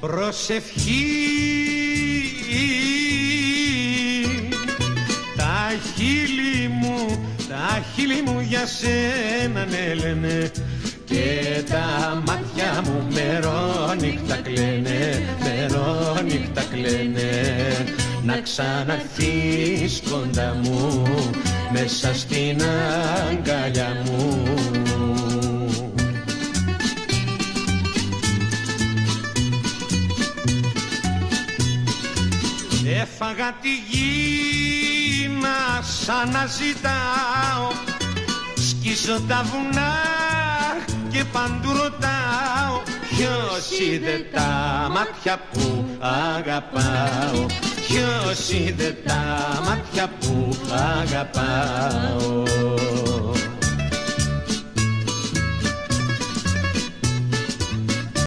Προσευχή, τα χείλη μου για σένα ναι λένε, και τα μάτια μου μερόνυχτα κλαίνε, μερόνυχτα κλαίνε. Να ξαναρθείς κοντά μου, μέσα στην αγκαλιά μου. Έφαγα τη γη να σ' αναζητάω, σκίσω τα βουνά και παντού ρωτάω, ποιος είδε τα μάτια που αγαπάω, ποιος είδε τα μάτια που αγαπάω.